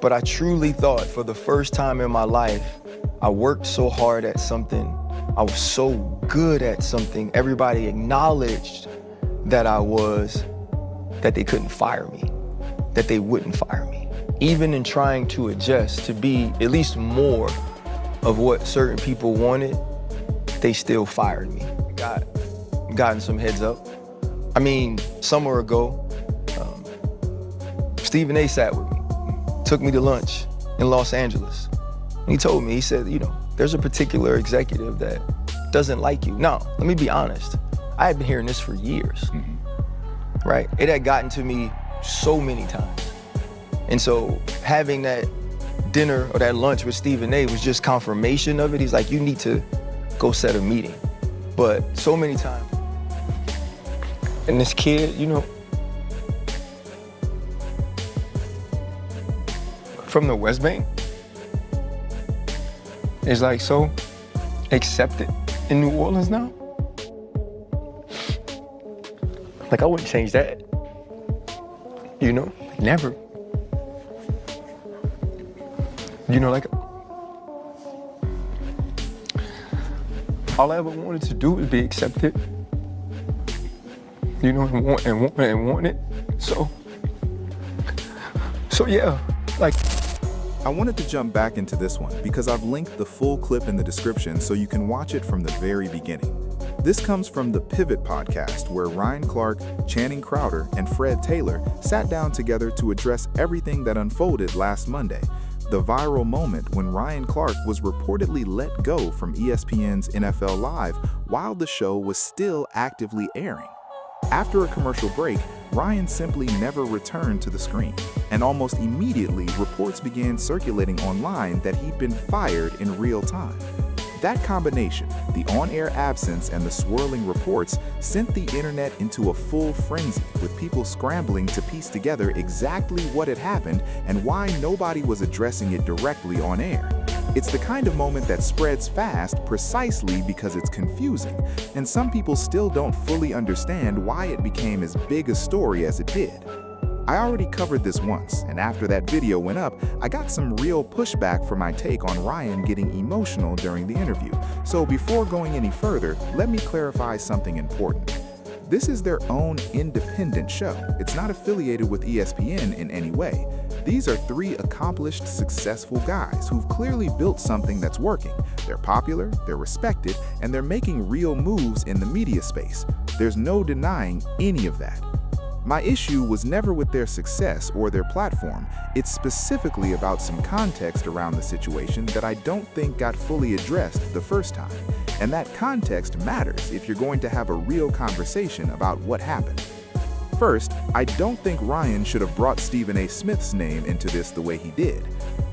But I truly thought for the first time in my life, I worked so hard at something. I was so good at something. Everybody acknowledged that I was, that they couldn't fire me, that they wouldn't fire me. Even in trying to adjust to be at least more of what certain people wanted, they still fired me. Gotten some heads up. I mean, summer ago, Stephen A. sat with me, took me to lunch in Los Angeles. And he told me, he said, you know, there's a particular executive that doesn't like you. Now, let me be honest. I had been hearing this for years, right? It had gotten to me so many times. And so having that dinner or that lunch with Stephen A. was just confirmation of it. He's like, you need to go set a meeting. But so many times. And this kid, you know, from the West Bank is like so accepted in New Orleans now. Like, I wouldn't change that, you know, never. You know, like, all I ever wanted to do was be accepted, you know, and want it. So yeah, like. I wanted to jump back into this one because I've linked the full clip in the description so you can watch it from the very beginning. This comes from the Pivot podcast, where Ryan Clark, Channing Crowder, and Fred Taylor sat down together to address everything that unfolded last Monday, the viral moment when Ryan Clark was reportedly let go from ESPN's NFL Live while the show was still actively airing. After a commercial break, Ryan simply never returned to the screen, and almost immediately reports began circulating online that he'd been fired in real time. That combination, the on-air absence and the swirling reports, sent the internet into a full frenzy, with people scrambling to piece together exactly what had happened and why nobody was addressing it directly on air. It's the kind of moment that spreads fast precisely because it's confusing, and some people still don't fully understand why it became as big a story as it did. I already covered this once, and after that video went up, I got some real pushback for my take on Ryan getting emotional during the interview. So before going any further, let me clarify something important. This is their own independent show. It's not affiliated with ESPN in any way. These are three accomplished, successful guys who've clearly built something that's working. They're popular, they're respected, and they're making real moves in the media space. There's no denying any of that. My issue was never with their success or their platform. It's specifically about some context around the situation that I don't think got fully addressed the first time. And that context matters if you're going to have a real conversation about what happened. First, I don't think Ryan should have brought Stephen A. Smith's name into this the way he did.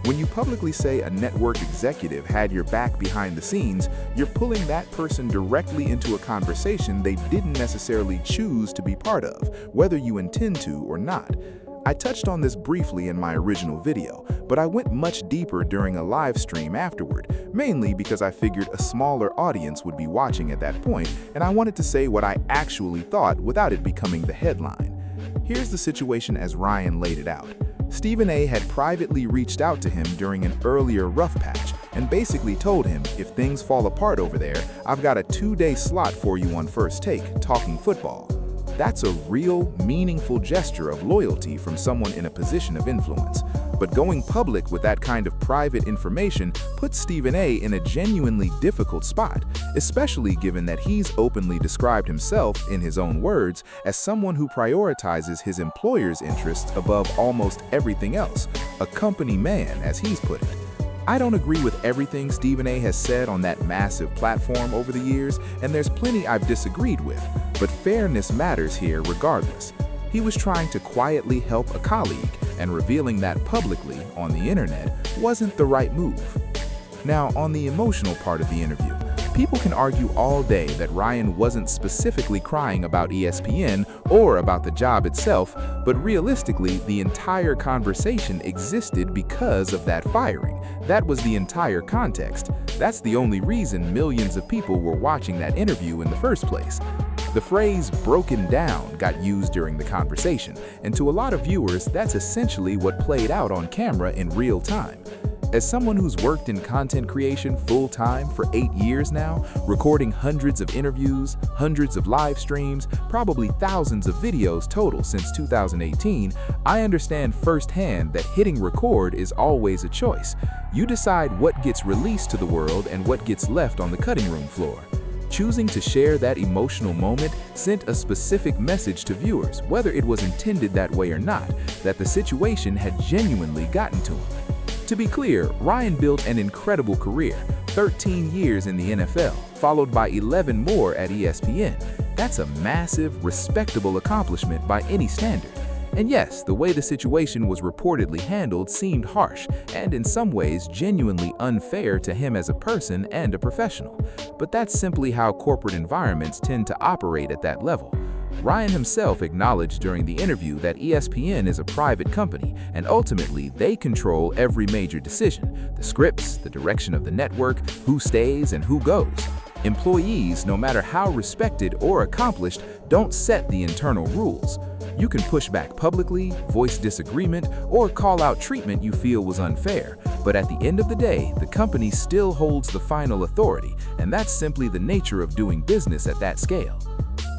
When you publicly say a network executive had your back behind the scenes, you're pulling that person directly into a conversation they didn't necessarily choose to be part of, whether you intend to or not. I touched on this briefly in my original video, but I went much deeper during a live stream afterward, mainly because I figured a smaller audience would be watching at that point, and I wanted to say what I actually thought without it becoming the headline. Here's the situation as Ryan laid it out. Stephen A. had privately reached out to him during an earlier rough patch and basically told him, if things fall apart over there, I've got a 2-day slot for you on First Take, talking football. That's a real, meaningful gesture of loyalty from someone in a position of influence. But going public with that kind of private information puts Stephen A. in a genuinely difficult spot, especially given that he's openly described himself, in his own words, as someone who prioritizes his employer's interests above almost everything else, a company man, as he's put it. I don't agree with everything Stephen A. has said on that massive platform over the years, and there's plenty I've disagreed with, but fairness matters here regardless. He was trying to quietly help a colleague, and revealing that publicly on the internet wasn't the right move. Now, on the emotional part of the interview, people can argue all day that Ryan wasn't specifically crying about ESPN or about the job itself, but realistically, the entire conversation existed because of that firing. That was the entire context. That's the only reason millions of people were watching that interview in the first place. The phrase "broken down" got used during the conversation, and to a lot of viewers, that's essentially what played out on camera in real time. As someone who's worked in content creation full-time for 8 years now, recording hundreds of interviews, hundreds of live streams, probably thousands of videos total since 2018, I understand firsthand that hitting record is always a choice. You decide what gets released to the world and what gets left on the cutting room floor. Choosing to share that emotional moment sent a specific message to viewers, whether it was intended that way or not, that the situation had genuinely gotten to him. To be clear, Ryan built an incredible career, 13 years in the NFL, followed by 11 more at ESPN. That's a massive, respectable accomplishment by any standard. And yes, the way the situation was reportedly handled seemed harsh, and in some ways genuinely unfair to him as a person and a professional. But that's simply how corporate environments tend to operate at that level. Ryan himself acknowledged during the interview that ESPN is a private company, and ultimately they control every major decision: the scripts, the direction of the network, who stays and who goes. Employees, no matter how respected or accomplished, don't set the internal rules. You can push back publicly, voice disagreement, or call out treatment you feel was unfair, but at the end of the day, the company still holds the final authority, and that's simply the nature of doing business at that scale.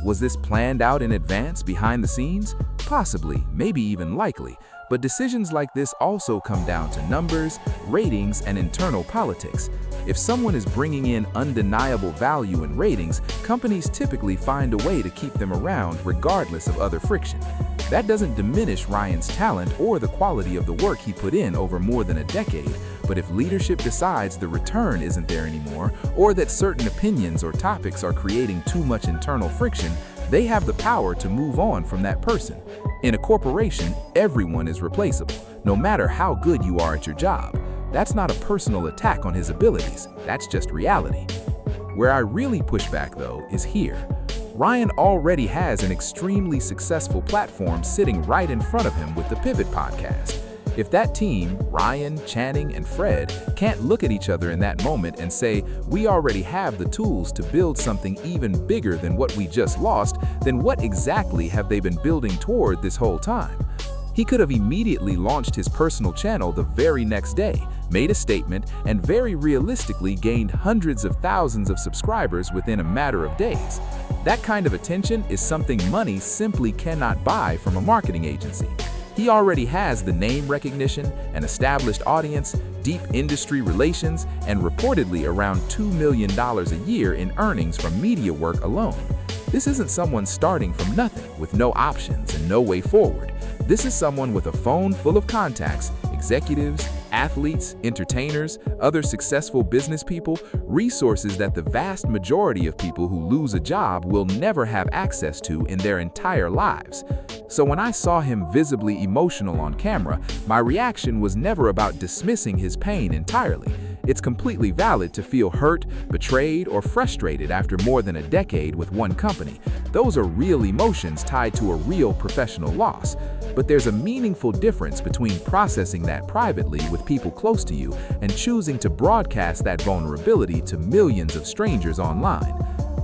Was this planned out in advance, behind the scenes? Possibly, maybe even likely, but decisions like this also come down to numbers, ratings, and internal politics. If someone is bringing in undeniable value and ratings, companies typically find a way to keep them around regardless of other friction. That doesn't diminish Ryan's talent or the quality of the work he put in over more than a decade, but if leadership decides the return isn't there anymore, or that certain opinions or topics are creating too much internal friction, they have the power to move on from that person. In a corporation, everyone is replaceable, no matter how good you are at your job. That's not a personal attack on his abilities, that's just reality. Where I really push back, though, is here. Ryan already has an extremely successful platform sitting right in front of him with the Pivot podcast. If that team, Ryan, Channing, and Fred, can't look at each other in that moment and say, "We already have the tools to build something even bigger than what we just lost," then what exactly have they been building toward this whole time? He could have immediately launched his personal channel the very next day, made a statement, and very realistically gained hundreds of thousands of subscribers within a matter of days. That kind of attention is something money simply cannot buy from a marketing agency. He already has the name recognition, an established audience, deep industry relations, and reportedly around $2 million a year in earnings from media work alone. This isn't someone starting from nothing with no options and no way forward. This is someone with a phone full of contacts, executives, athletes, entertainers, other successful business people, resources that the vast majority of people who lose a job will never have access to in their entire lives. So when I saw him visibly emotional on camera, my reaction was never about dismissing his pain entirely. It's completely valid to feel hurt, betrayed, or frustrated after more than a decade with one company. Those are real emotions tied to a real professional loss. But there's a meaningful difference between processing that privately with people close to you and choosing to broadcast that vulnerability to millions of strangers online.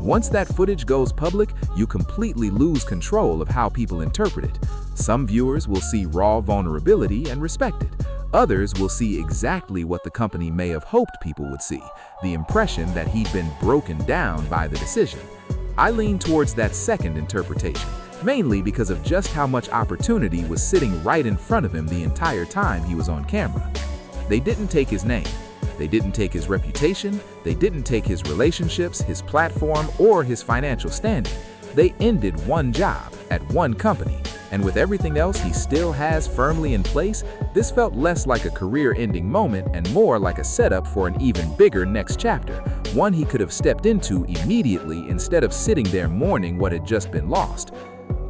Once that footage goes public, you completely lose control of how people interpret it. Some viewers will see raw vulnerability and respect it. Others will see exactly what the company may have hoped people would see, the impression that he'd been broken down by the decision. I lean towards that second interpretation, mainly because of just how much opportunity was sitting right in front of him the entire time he was on camera. They didn't take his name. They didn't take his reputation. They didn't take his relationships, his platform, or his financial standing. They ended one job at one company. And with everything else he still has firmly in place, this felt less like a career-ending moment and more like a setup for an even bigger next chapter, one he could have stepped into immediately instead of sitting there mourning what had just been lost.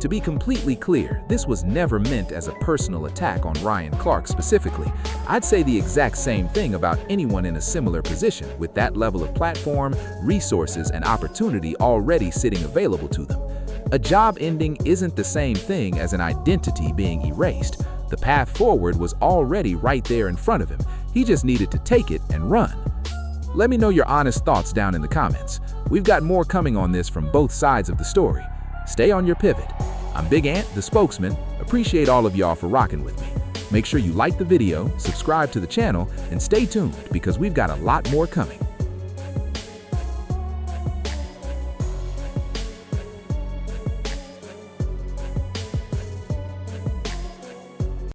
To be completely clear, this was never meant as a personal attack on Ryan Clark specifically. I'd say the exact same thing about anyone in a similar position with that level of platform, resources, and opportunity already sitting available to them. A job ending isn't the same thing as an identity being erased. The path forward was already right there in front of him. He just needed to take it and run. Let me know your honest thoughts down in the comments. We've got more coming on this from both sides of the story. Stay on your pivot. I'm Big Ant, the spokesman. Appreciate all of y'all for rocking with me. Make sure you like the video, subscribe to the channel, and stay tuned because we've got a lot more coming.